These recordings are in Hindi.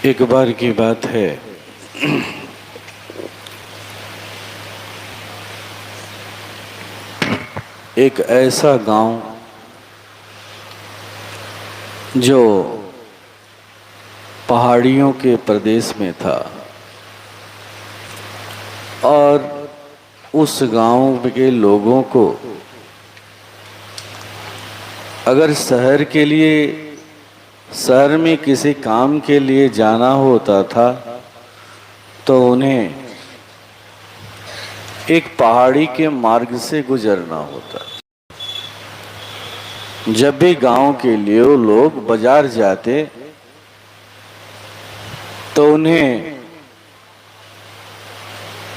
एक बार की बात है, एक ऐसा गांव जो पहाड़ियों के प्रदेश में था और उस गांव के लोगों को अगर शहर में किसी काम के लिए जाना होता था तो उन्हें एक पहाड़ी के मार्ग से गुजरना होता। जब भी गांव के लिए वो लोग बाजार जाते तो उन्हें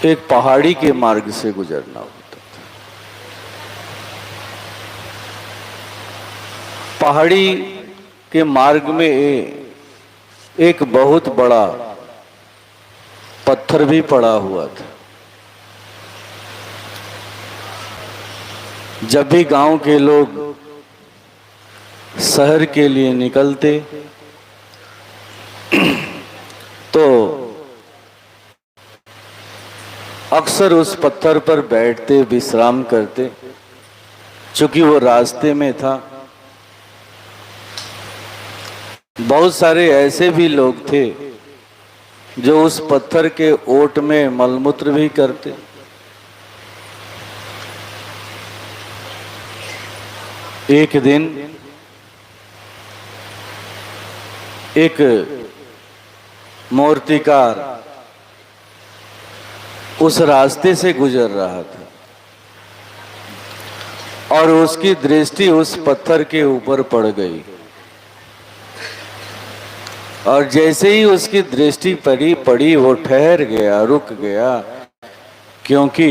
एक पहाड़ी के मार्ग से गुजरना होता था। पहाड़ी के मार्ग में एक बहुत बड़ा पत्थर भी पड़ा हुआ था। जब भी गांव के लोग शहर के लिए निकलते तो अक्सर उस पत्थर पर बैठते, विश्राम करते। चूंकि वो रास्ते में था, बहुत सारे ऐसे भी लोग थे जो उस पत्थर के ओट में मलमूत्र भी करते। एक दिन एक मूर्तिकार उस रास्ते से गुजर रहा था और उसकी दृष्टि उस पत्थर के ऊपर पड़ गई और जैसे ही उसकी दृष्टि पड़ी वो ठहर गया, रुक गया, क्योंकि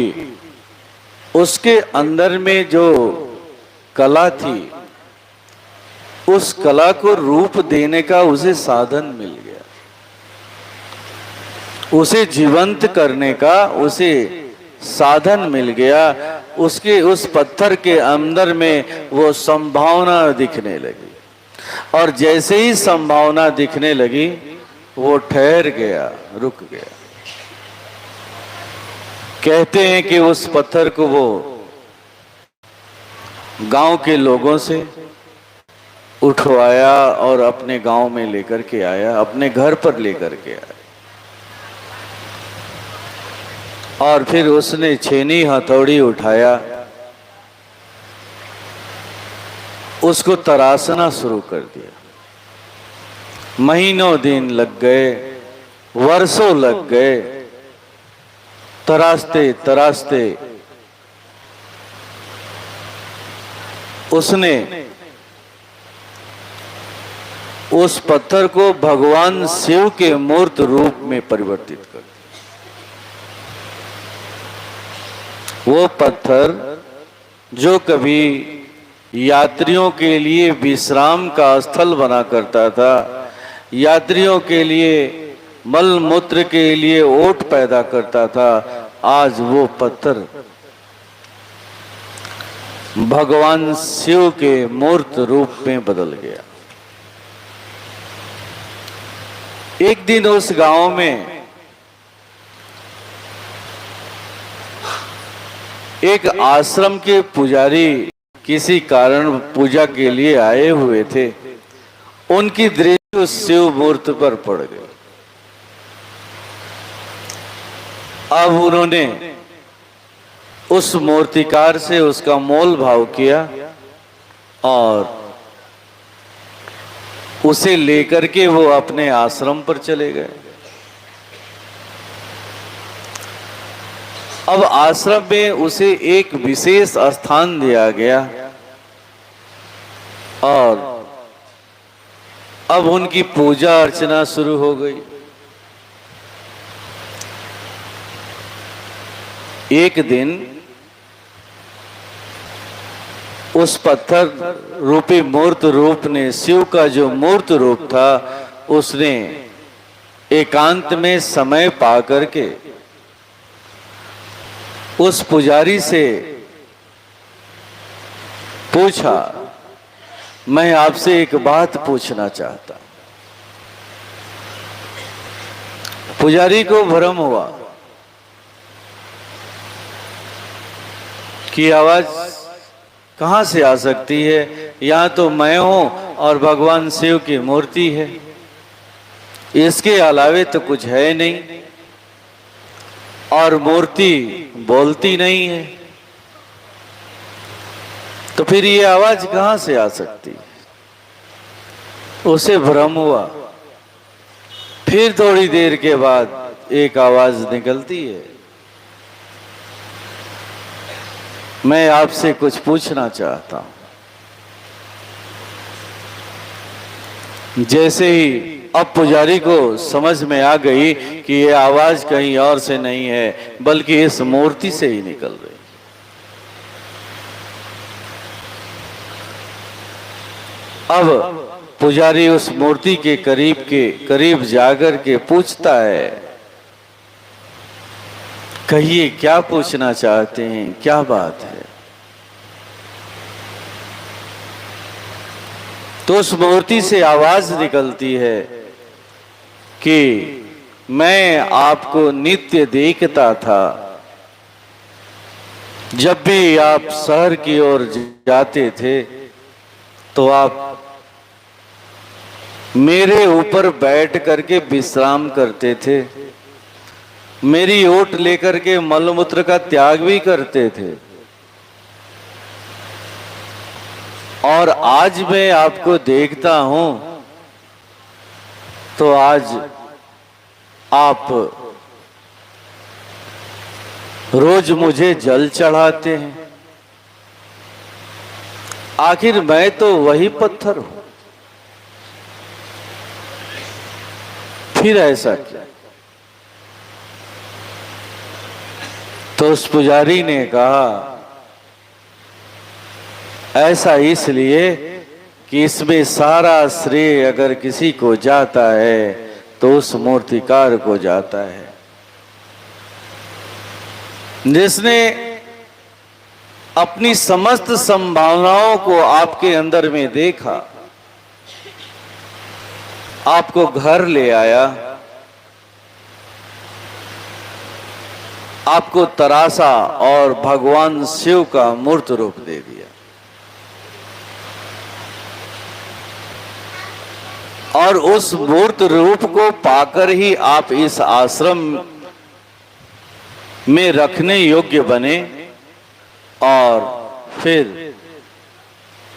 उसके अंदर में जो कला थी उस कला को रूप देने का उसे साधन मिल गया, उसे जीवंत करने का उसे साधन मिल गया। उसके उस पत्थर के अंदर में वो संभावना दिखने लगी और जैसे ही संभावना दिखने लगी वो ठहर गया, रुक गया। कहते हैं कि उस पत्थर को वो गांव के लोगों से उठवाया और अपने गांव में लेकर के आया, अपने घर पर लेकर के आया और फिर उसने छेनी हथौड़ी उठाया, उसको तराशना शुरू कर दिया। महीनों दिन लग गए, वर्षों लग गए, तराशते तराशते उसने उस पत्थर को भगवान शिव के मूर्त रूप में परिवर्तित कर दिया। वो पत्थर जो कभी यात्रियों के लिए विश्राम का स्थल बना करता था, यात्रियों के लिए मल मूत्र के लिए ओट पैदा करता था, आज वो पत्थर भगवान शिव के मूर्त रूप में बदल गया। एक दिन उस गांव में एक आश्रम के पुजारी किसी कारण पूजा के लिए आए हुए थे। उनकी दृष्टि उस शिव मूर्त पर पड़ गई। अब उन्होंने उस मूर्तिकार से उसका मोल भाव किया और उसे लेकर के वो अपने आश्रम पर चले गए। अब आश्रम में उसे एक विशेष स्थान दिया गया और अब उनकी पूजा अर्चना शुरू हो गई। एक दिन उस पत्थर रूपी मूर्त रूप ने, शिव का जो मूर्त रूप था, उसने एकांत में समय पा करके उस पुजारी से पूछा, मैं आपसे एक बात पूछना चाहता। पुजारी को भ्रम हुआ कि आवाज कहां से आ सकती है, यहां तो मैं हूं और भगवान शिव की मूर्ति है, इसके अलावे तो कुछ है नहीं और मूर्ति बोलती नहीं है, तो फिर ये आवाज कहां से आ सकती है। उसे भ्रम हुआ। फिर थोड़ी देर के बाद एक आवाज निकलती है, मैं आपसे कुछ पूछना चाहता हूं। जैसे ही अब पुजारी को समझ में आ गई कि ये आवाज कहीं और से नहीं है बल्कि इस मूर्ति से ही निकल रही। अब पुजारी उस मूर्ति के करीब जाकर के पूछता है, कहिए क्या पूछना चाहते हैं, क्या बात है। तो उस मूर्ति से आवाज निकलती है कि मैं आपको नित्य देखता था, जब भी आप शहर की ओर जाते थे तो आप मेरे ऊपर बैठ करके विश्राम करते थे, मेरी ओट लेकर के मलमूत्र का त्याग भी करते थे, और आज मैं आपको देखता हूं तो आज आप रोज मुझे जल चढ़ाते हैं। आखिर मैं तो वही पत्थर हूं, फिर ऐसा क्या। तो उस पुजारी ने कहा, ऐसा इसलिए कि इसमें सारा श्रेय अगर किसी को जाता है तो उस मूर्तिकार को जाता है, जिसने अपनी समस्त संभावनाओं को आपके अंदर में देखा, आपको घर ले आया, आपको तरासा और भगवान शिव का मूर्त रूप दे दिया। और उस मूर्त रूप को पाकर ही आप इस आश्रम में रखने योग्य बने, और फिर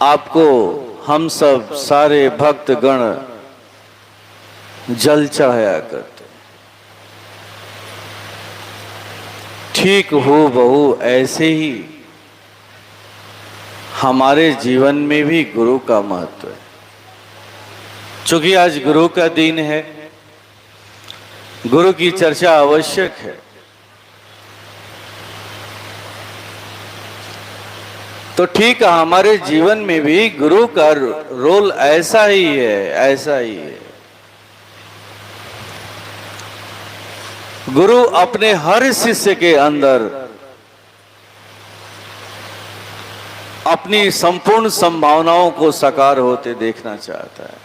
आपको हम सब सारे भक्तगण जल चढ़ाया करते। ठीक हो बहु ऐसे ही हमारे जीवन में भी गुरु का महत्व है। चूंकि आज गुरु का दिन है, गुरु की चर्चा आवश्यक है, तो ठीक हमारे जीवन में भी गुरु का रोल ऐसा ही है, ऐसा ही है। गुरु अपने हर शिष्य के अंदर अपनी संपूर्ण संभावनाओं को साकार होते देखना चाहता है।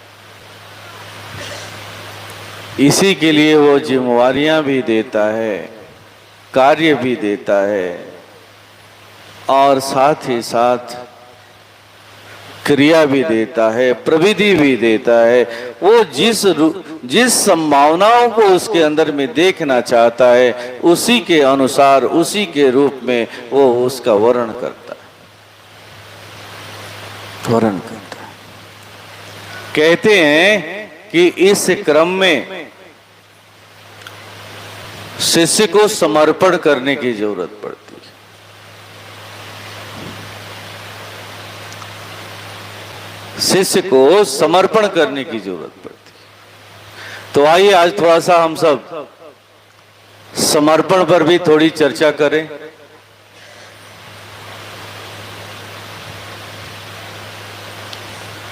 इसी के लिए वो जिम्मेवारियां भी देता है, कार्य भी देता है, और साथ ही साथ क्रिया भी देता है, प्रविधि भी देता है। वो जिस संभावनाओं को उसके अंदर में देखना चाहता है, उसी के अनुसार, उसी के रूप में वो उसका वर्णन करता है। कहते हैं कि इस क्रम में शिष्य को समर्पण करने की जरूरत पड़ती है। शिष्य को समर्पण करने की जरूरत पड़ती है। तो आइए आज थोड़ा सा हम सब समर्पण पर भी थोड़ी चर्चा करें।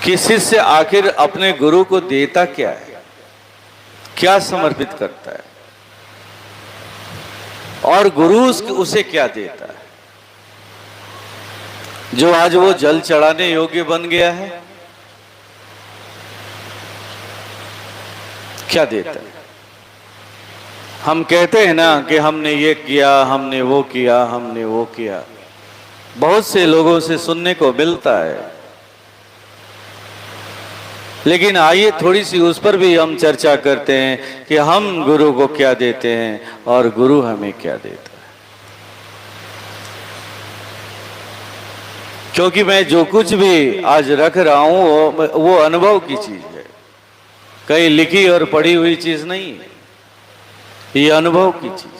कि शिष्य आखिर अपने गुरु को देता क्या है, क्या समर्पित करता है, और गुरु उसे क्या देता है। जो आज वो जल चढ़ाने योग्य बन गया है, क्या देता है। हम कहते हैं ना कि हमने ये किया, हमने वो किया, हमने वो किया, बहुत से लोगों से सुनने को मिलता है। लेकिन आइए थोड़ी सी उस पर भी हम चर्चा करते हैं कि हम गुरु को क्या देते हैं और गुरु हमें क्या देता है। क्योंकि मैं जो कुछ भी आज रख रहा हूं वो अनुभव की चीज है, कहीं लिखी और पढ़ी हुई चीज नहीं है, ये अनुभव की चीज।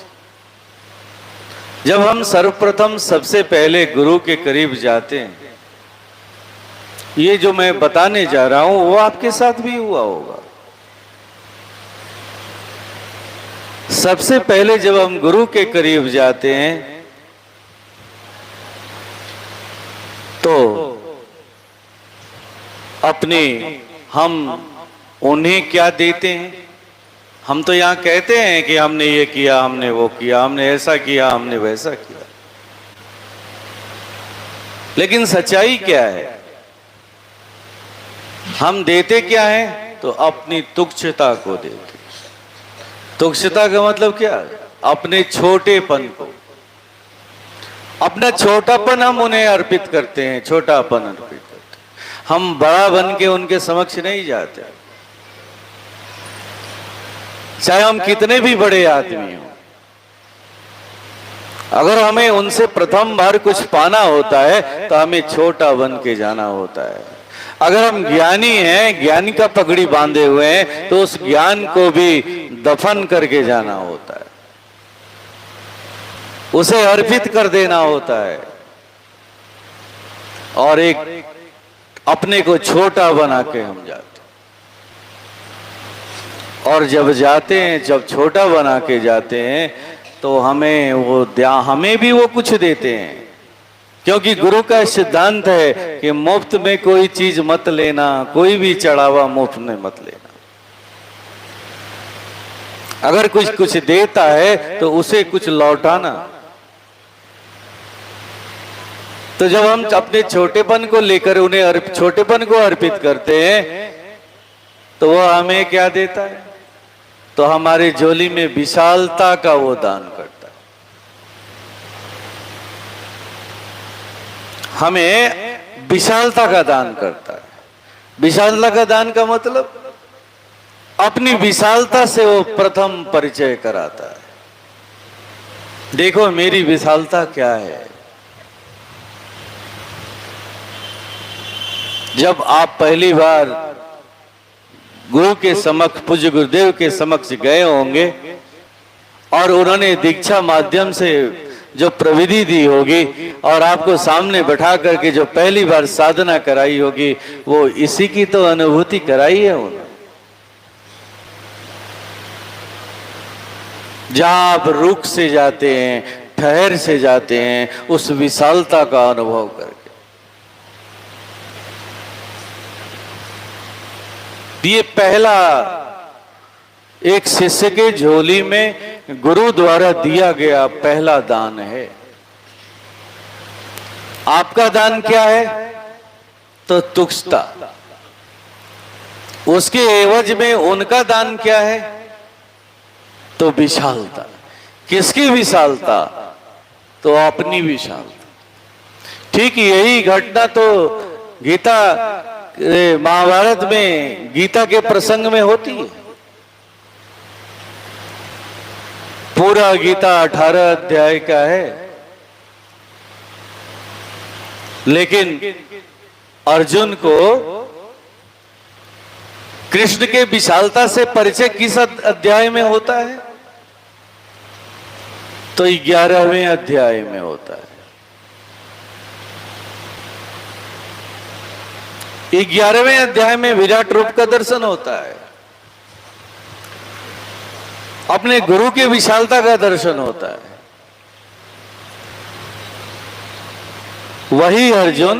जब हम सर्वप्रथम सबसे पहले गुरु के करीब जाते हैं, ये जो मैं बताने जा रहा हूं वो आपके साथ भी हुआ होगा। सबसे पहले जब हम गुरु के करीब जाते हैं तो अपने हम उन्हें क्या देते हैं। हम तो यहां कहते हैं कि हमने ये किया, हमने वो किया, हमने ऐसा किया, हमने वैसा किया, लेकिन सच्चाई क्या है? हम देते क्या है? तो अपनी तुच्छता को देते। तुच्छता का मतलब क्या है? अपने छोटेपन को, अपना छोटापन हम उन्हें अर्पित करते हैं, छोटापन अर्पित करते हैं। हम बड़ा बन के उनके समक्ष नहीं जाते, चाहे हम कितने भी बड़े आदमी हों। अगर हमें उनसे प्रथम बार कुछ पाना होता है तो हमें छोटा बन के जाना होता है। अगर हम ज्ञानी हैं, ज्ञानी का पगड़ी बांधे हुए हैं, तो उस ज्ञान को भी दफन करके जाना होता है, उसे अर्पित कर देना होता है और एक अपने को छोटा बना के हम जाते। और जब जाते हैं, जब छोटा बना के जाते हैं, तो हमें भी वो कुछ देते हैं। क्योंकि गुरु का सिद्धांत है कि मुफ्त में कोई चीज मत लेना, कोई भी चढ़ावा मुफ्त में मत लेना। अगर कुछ देता है तो उसे कुछ लौटाना। तो जब हम अपने छोटेपन को लेकर उन्हें छोटेपन को अर्पित करते हैं तो वो हमें क्या देता है? तो हमारे झोली में विशालता का वो दान करता है। हमें विशालता का दान करता है। विशालता का दान का मतलब अपनी विशालता से वो प्रथम परिचय कराता है। देखो मेरी विशालता क्या है। जब आप पहली बार गुरु के समक्ष, पूज्य गुरुदेव के समक्ष गए होंगे और उन्होंने दीक्षा माध्यम से जो प्रविधि दी होगी और आपको सामने बैठा करके जो पहली बार साधना कराई होगी, वो इसी की तो अनुभूति कराई है उन्होंने। जहां आप रुक से जाते हैं, ठहर से जाते हैं, उस विशालता का अनुभव करके। ये पहला एक शिष्य के झोली में गुरु द्वारा दिया गया पहला दान है। आपका दान क्या है? तो तुच्छता। उसके एवज में उनका दान क्या है? तो विशालता। किसकी विशालता? तो अपनी विशालता। ठीक यही घटना तो गीता, महाभारत में गीता के प्रसंग में होती है। पूरा गीता 18 अध्याय का है, लेकिन अर्जुन को कृष्ण के विशालता से परिचय किस अध्याय में होता है? तो 11वें अध्याय में होता है। 11वें अध्याय में विराट रूप का दर्शन होता है, अपने गुरु के विशालता का दर्शन होता है। वही अर्जुन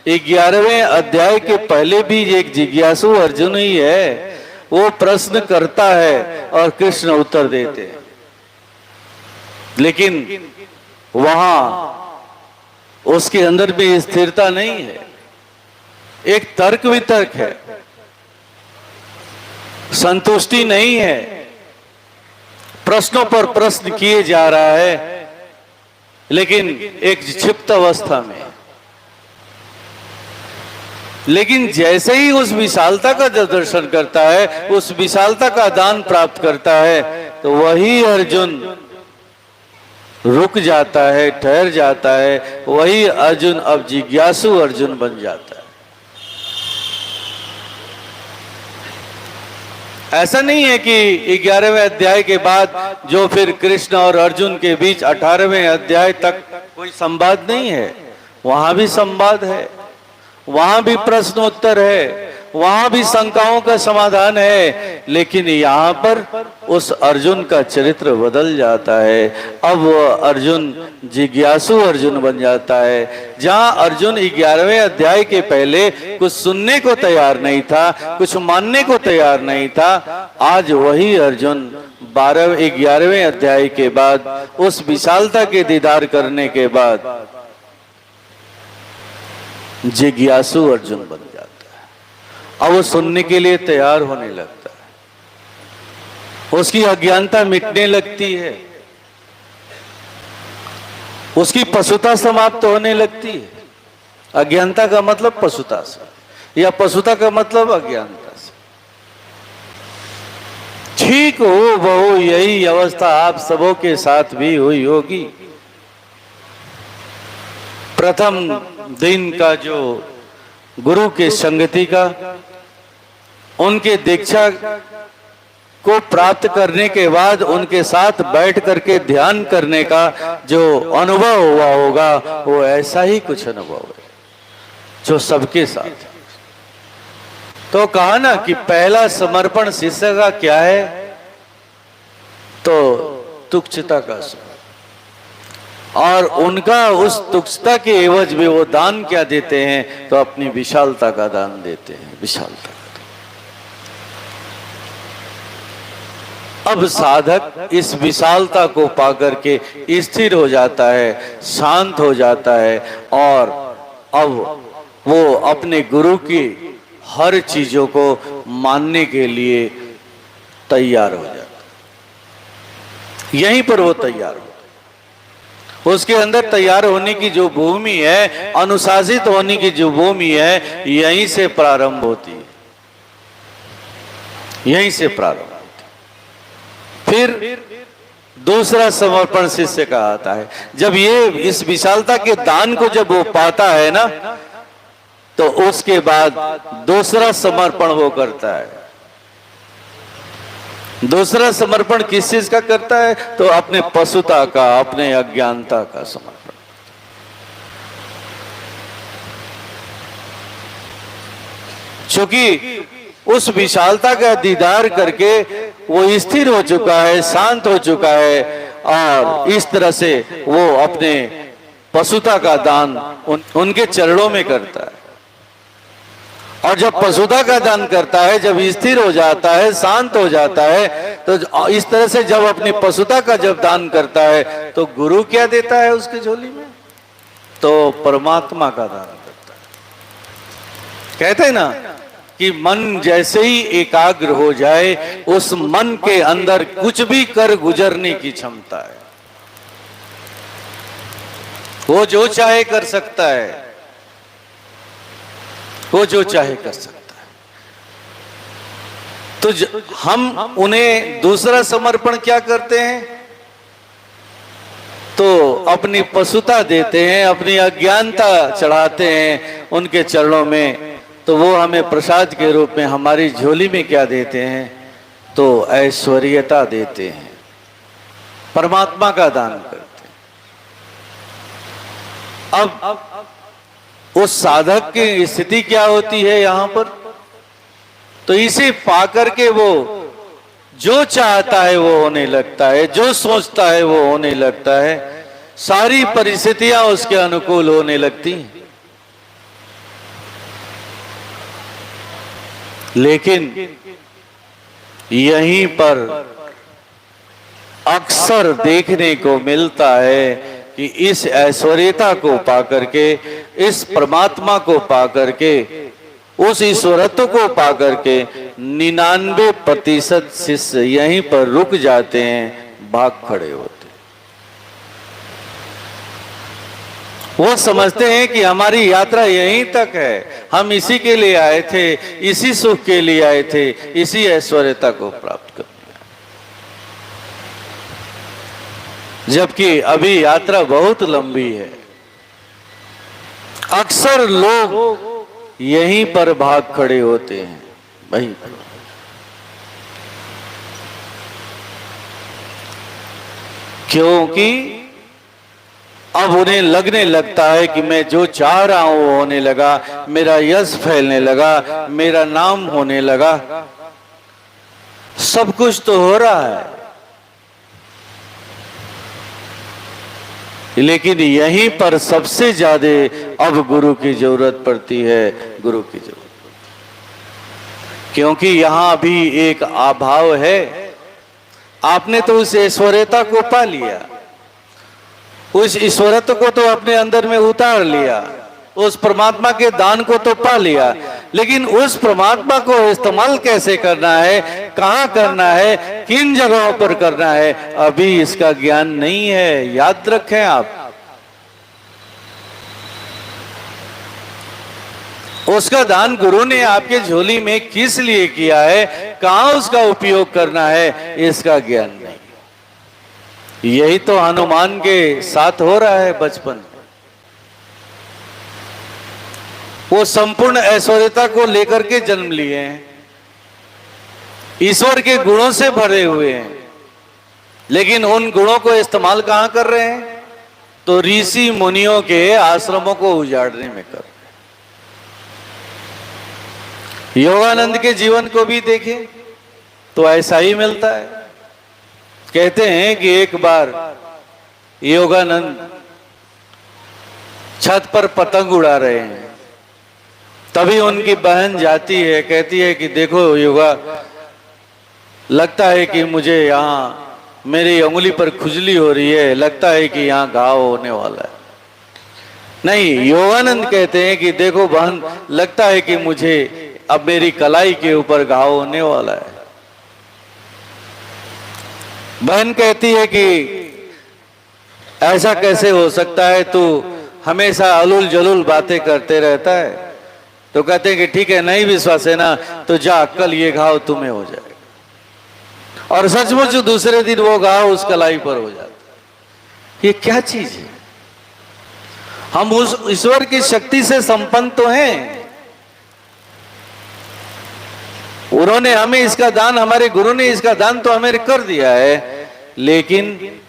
11वें अध्याय के पहले भी एक जिज्ञासु अर्जुन ही है। वो प्रश्न करता है और कृष्ण उत्तर देते हैं, लेकिन वहां उसके अंदर भी स्थिरता नहीं है। एक तर्क वितर्क है, संतुष्टि नहीं है, प्रश्नों पर प्रश्न किए जा रहा है, लेकिन एक क्षिप्त अवस्था में। लेकिन जैसे ही उस विशालता का जब दर्शन करता है, उस विशालता का दान प्राप्त करता है, तो वही अर्जुन रुक जाता है, ठहर जाता है। वही अर्जुन अब जिज्ञासु अर्जुन बन जाता है। ऐसा नहीं है कि 11वें अध्याय के बाद जो फिर कृष्ण और अर्जुन के बीच 18वें अध्याय तक कोई संवाद नहीं है। वहां भी संवाद है, वहां भी प्रश्नोत्तर है, वहां भी शंकाओं का समाधान है। लेकिन यहाँ पर उस अर्जुन का चरित्र बदल जाता है। अब वो अर्जुन जिज्ञासु अर्जुन बन जाता है। जहां अर्जुन 11वें अध्याय के पहले कुछ सुनने को तैयार नहीं था, कुछ मानने को तैयार नहीं था, आज वही अर्जुन 11वें अध्याय के बाद, उस विशालता के दीदार करने के बाद जिज्ञासु अर्जुन बन जाता है। अब वो सुनने के लिए तैयार होने लगता है। उसकी अज्ञानता मिटने लगती है, उसकी पशुता समाप्त होने लगती है। अज्ञानता का मतलब पशुता से, या पशुता का मतलब अज्ञानता से। ठीक हो बहु यही अवस्था आप सबों के साथ भी हुई होगी। प्रथम दिन का जो गुरु के संगति का, उनके दीक्षा को प्राप्त करने के बाद उनके साथ बैठ करके ध्यान करने का जो अनुभव हुआ होगा, वो ऐसा ही कुछ अनुभव है जो सबके साथ। तो कहा ना कि पहला समर्पण शिष्य का क्या है, तो तुच्छता का समर्पण। और उनका उस तुच्छता के एवज में वो दान क्या देते हैं, तो अपनी विशालता का दान देते हैं। विशालता। अब साधक इस विशालता को पाकर के स्थिर हो जाता है, शांत हो जाता है, और अब वो अपने गुरु की हर चीजों को मानने के लिए तैयार हो जाता है। यहीं पर वो तैयार हो, उसके अंदर तैयार होने की जो भूमि है, अनुशासित होने की जो भूमि है, यहीं से प्रारंभ होती है, यहीं से प्रारंभ होती है। फिर दूसरा समर्पण शिष्य का आता है। जब ये इस विशालता के दान को जब वो पाता है ना, तो उसके बाद दूसरा समर्पण वो करता है। दूसरा समर्पण किस चीज का करता है, तो अपने पशुता का, अपने अज्ञानता का समर्पण। क्योंकि उस विशालता का दीदार करके वो स्थिर हो चुका है, शांत हो चुका है, और इस तरह से वो अपने पशुता का दान उनके चरणों में करता है। और जब पशुता का दान करता है, जब स्थिर हो जाता है, शांत हो जाता है, तो इस तरह से जब अपनी पशुता का जब दान करता है, तो गुरु क्या देता है उसकी झोली में, तो परमात्मा का दान करता है। कहते हैं ना कि मन जैसे ही एकाग्र हो जाए, उस मन के अंदर कुछ भी कर गुजरने की क्षमता है। वो जो चाहे कर सकता है, वो जो चाहे कर सकता है। तो हम उन्हें दूसरा समर्पण क्या करते हैं, तो अपनी पशुता देते हैं, अपनी अज्ञानता चढ़ाते हैं उनके चरणों में। तो वो हमें प्रसाद के रूप में हमारी झोली में क्या देते हैं, तो ऐश्वर्यता देते हैं, परमात्मा का दान करते हैं। अब उस साधक की स्थिति क्या होती है यहां पर, तो इसे पाकर के वो जो चाहता है वो होने लगता है, जो सोचता है वो होने लगता है, सारी परिस्थितियां उसके अनुकूल होने लगती हैं। लेकिन यहीं पर अक्सर देखने को मिलता है कि इस ऐश्वर्यता को पाकर के, इस परमात्मा को पाकर के, उस ईश्वरत्व को पाकर के 99% शिष्य यहीं पर रुक जाते हैं, भाग खड़े होते। वो समझते हैं कि हमारी यात्रा यहीं तक है, हम इसी के लिए आए थे, इसी सुख के लिए आए थे, इसी ऐश्वर्यता को प्राप्त करने। जबकि अभी यात्रा बहुत लंबी है। अक्सर लोग यहीं पर भाग खड़े होते हैं, वहीं पर। क्योंकि अब उन्हें लगने लगता है कि मैं जो चाह रहा हूं वो होने लगा, मेरा यश फैलने लगा, मेरा नाम होने लगा, सब कुछ तो हो रहा है। लेकिन यहीं पर सबसे ज्यादा अब गुरु की जरूरत पड़ती है, गुरु की जरूरत। क्योंकि यहां भी एक अभाव है। आपने तो उस ऐश्वर्यता को पा लिया, उस ईश्वरत्व को तो अपने अंदर में उतार लिया, उस परमात्मा के दान को तो पा लिया, लेकिन उस परमात्मा को इस्तेमाल कैसे करना है, कहां करना है, किन जगहों पर करना है, अभी इसका ज्ञान नहीं है। याद रखें आप, उसका दान गुरु ने आपके झोली में किस लिए किया है, कहां उसका उपयोग करना है, इसका ज्ञान नहीं। यही तो हनुमान के साथ हो रहा है बचपन में। वो संपूर्ण ऐश्वर्यता को लेकर के जन्म लिए हैं, ईश्वर के गुणों से भरे हुए हैं, लेकिन उन गुणों को इस्तेमाल कहां कर रहे हैं? तो ऋषि मुनियों के आश्रमों को उजाड़ने में कर रहे हैं। योगानंद के जीवन को भी देखें तो ऐसा ही मिलता है। कहते हैं कि एक बार योगानंद छत पर पतंग उड़ा रहे हैं, तभी उनकी बहन जाती है, कहती है कि देखो योगा, लगता है कि मुझे यहाँ मेरी उंगली पर खुजली हो रही है, लगता है कि यहाँ घाव होने वाला है। नहीं, योगानंद कहते हैं कि देखो बहन, लगता है कि मुझे अब मेरी कलाई के ऊपर घाव होने वाला है। बहन कहती है कि ऐसा कैसे हो सकता है, तू हमेशा अलूल जलूल बातें करते रहता है। तो कहते हैं कि ठीक है, नहीं विश्वास है ना, तो जा, कल ये घाव तुम्हें हो जाएगा। और सचमुच दूसरे दिन वो घाव उस कलाई पर हो जाता। ये क्या चीज है? हम उस ईश्वर की शक्ति से संपन्न तो हैं, उन्होंने हमें इसका दान, हमारे गुरु ने इसका दान तो हमें कर दिया है, लेकिन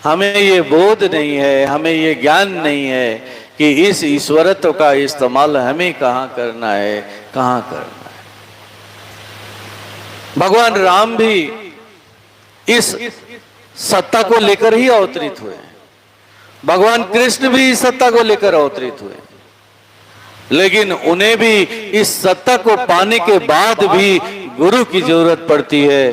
हमें ये बोध नहीं है, हमें ये ज्ञान नहीं है कि इस ईश्वरत्व का इस्तेमाल हमें कहां करना है, कहां करना है। भगवान राम भी इस सत्ता को लेकर ही अवतरित हुए हैं, भगवान कृष्ण भी इस सत्ता को लेकर अवतरित हुए, लेकिन उन्हें भी इस सत्ता को पाने के बाद भी गुरु की जरूरत पड़ती है।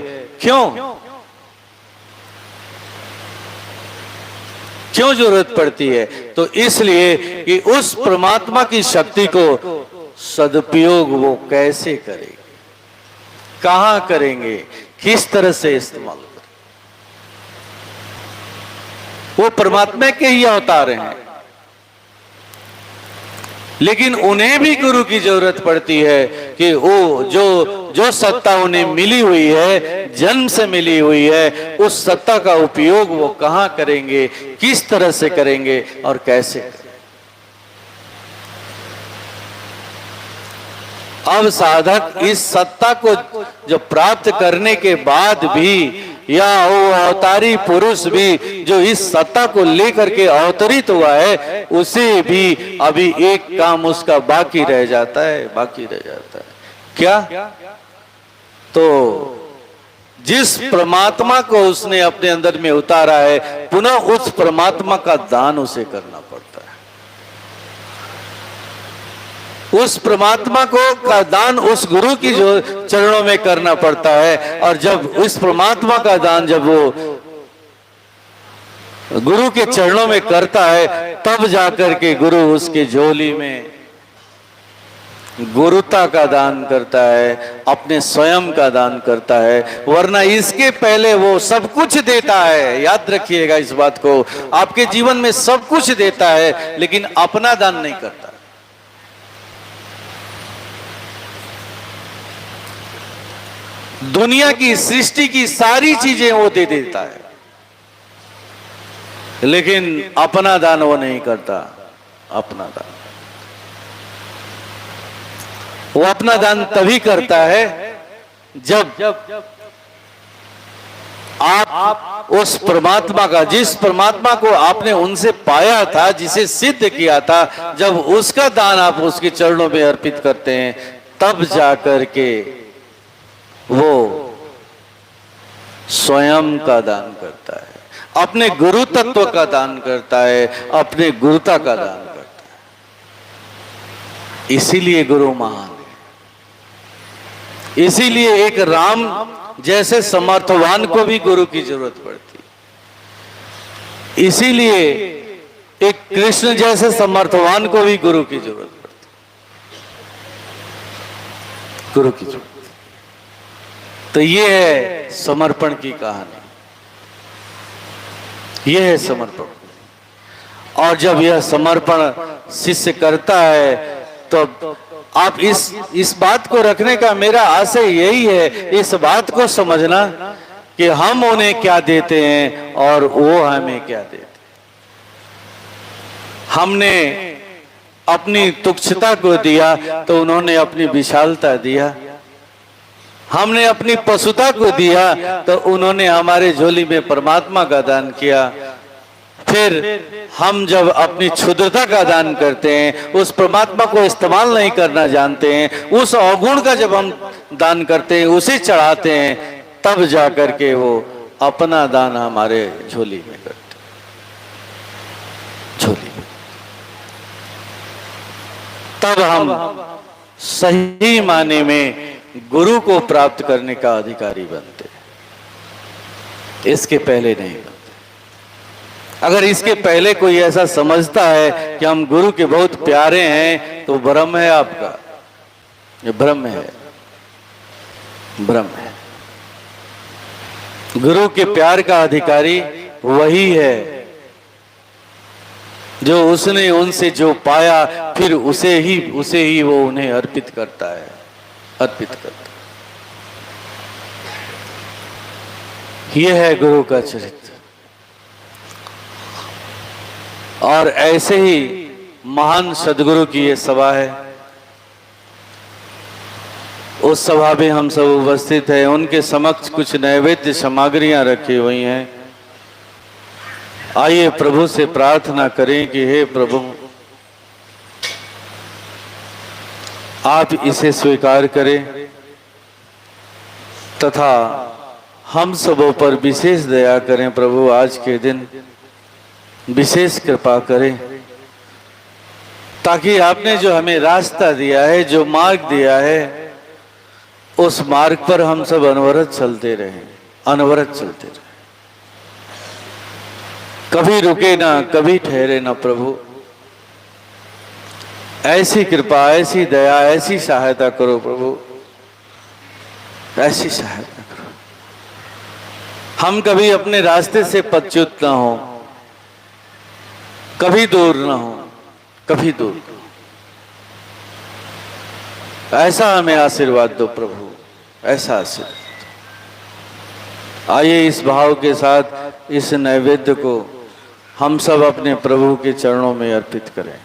क्यों जरूरत पड़ती है? तो इसलिए कि उस परमात्मा की शक्ति को सदुपयोग वो कैसे करेंगे, कहां करेंगे, किस तरह से इस्तेमाल करेंगे। वो परमात्मा के ही अवतार हैं, लेकिन उन्हें भी गुरु की जरूरत पड़ती है कि वो जो सत्ता उन्हें मिली हुई है, जन्म से मिली हुई है, उस सत्ता का उपयोग वो कहां करेंगे, किस तरह से करेंगे और कैसे करेंगे। अब साधक इस सत्ता को जो प्राप्त करने के बाद भी, या वो अवतारी पुरुष भी जो इस सत्ता को लेकर के अवतरित हुआ है, उसे भी अभी एक काम उसका बाकी रह जाता है, बाकी रह जाता है। क्या? तो जिस परमात्मा को उसने अपने अंदर में उतारा है, पुनः उस परमात्मा का दान उसे करना पड़ता है। उस परमात्मा को का दान उस गुरु की जो चरणों में करना पड़ता है, और जब उस परमात्मा का दान जब वो गुरु के चरणों में करता है, तब जाकर के गुरु उसके झोली में गुरुता का दान करता है, अपने स्वयं का दान करता है, वरना इसके पहले वो सब कुछ देता है। याद रखिएगा इस बात को, आपके जीवन में सब कुछ देता है लेकिन अपना दान नहीं करता। दुनिया की सृष्टि की सारी चीजें वो दे देता है लेकिन अपना दान वो नहीं करता। अपना दान वो अपना दान तभी करता है जब आप उस परमात्मा का, जिस परमात्मा को आपने उनसे पाया था, जिसे सिद्ध किया था, जब उसका दान आप उसके चरणों में अर्पित करते हैं, तब जाकर के वो स्वयं का दान करता है, अपने गुरु तत्व का दान करता है, अपने गुरुता का दान करता है। इसीलिए गुरु महान, इसीलिए एक राम जैसे समर्थवान को भी गुरु की जरूरत पड़ती, इसीलिए एक कृष्ण जैसे समर्थवान को भी गुरु की जरूरत पड़ती, गुरु की जरूरत। तो ये है समर्पण की कहानी, ये है समर्पण। और जब यह समर्पण शिष्य करता है तो आप इस बात को रखने का मेरा आशय यही है, इस बात को समझना कि हम उन्हें क्या देते हैं और वो हमें क्या देते हैं। हमने अपनी तुच्छता को दिया तो उन्होंने अपनी विशालता दिया, हमने अपनी पशुता को दिया तो उन्होंने हमारे झोली में परमात्मा का दान किया। फिर हम जब अपनी क्षुद्रता का दान करते हैं, उस परमात्मा को इस्तेमाल नहीं करना जानते हैं, उस अवगुण का जब हम दान करते हैं, उसे चढ़ाते हैं, तब जाकर के वो अपना दान हमारे झोली में करते, झोली में। तब हम सही माने में गुरु को प्राप्त करने का अधिकारी बनते, इसके पहले नहीं बनते। अगर इसके पहले कोई ऐसा समझता है कि हम गुरु के बहुत प्यारे हैं तो भ्रम है आपका, ये भ्रम है, भ्रम है। गुरु के प्यार का अधिकारी वही है जो उसने उनसे जो पाया फिर उसे ही वो उन्हें अर्पित करता है, अर्पित करता है। यह है गुरु का चरित्र। और ऐसे ही महान सदगुरु की ये सभा है, उस सभा में हम सब उपस्थित हैं। उनके समक्ष कुछ नैवेद्य सामग्रियां रखी हुई हैं। आइए प्रभु से प्रार्थना करें कि हे प्रभु, आप इसे स्वीकार करें तथा हम सबों पर विशेष दया करें। प्रभु आज के दिन विशेष कृपा करें ताकि आपने जो हमें रास्ता दिया है, जो मार्ग दिया है, उस मार्ग पर हम सब अनवरत चलते रहें, अनवरत चलते रहें, कभी रुके ना, कभी ठहरे ना। प्रभु ऐसी कृपा, ऐसी दया, ऐसी सहायता करो प्रभु, ऐसी सहायता करो। हम कभी अपने रास्ते से पदच्युत ना हो, कभी दूर ना हो, कभी दूर। ऐसा हमें आशीर्वाद दो प्रभु, ऐसा आशीर्वाद। आइए इस भाव के साथ इस नैवेद्य को हम सब अपने प्रभु के चरणों में अर्पित करें।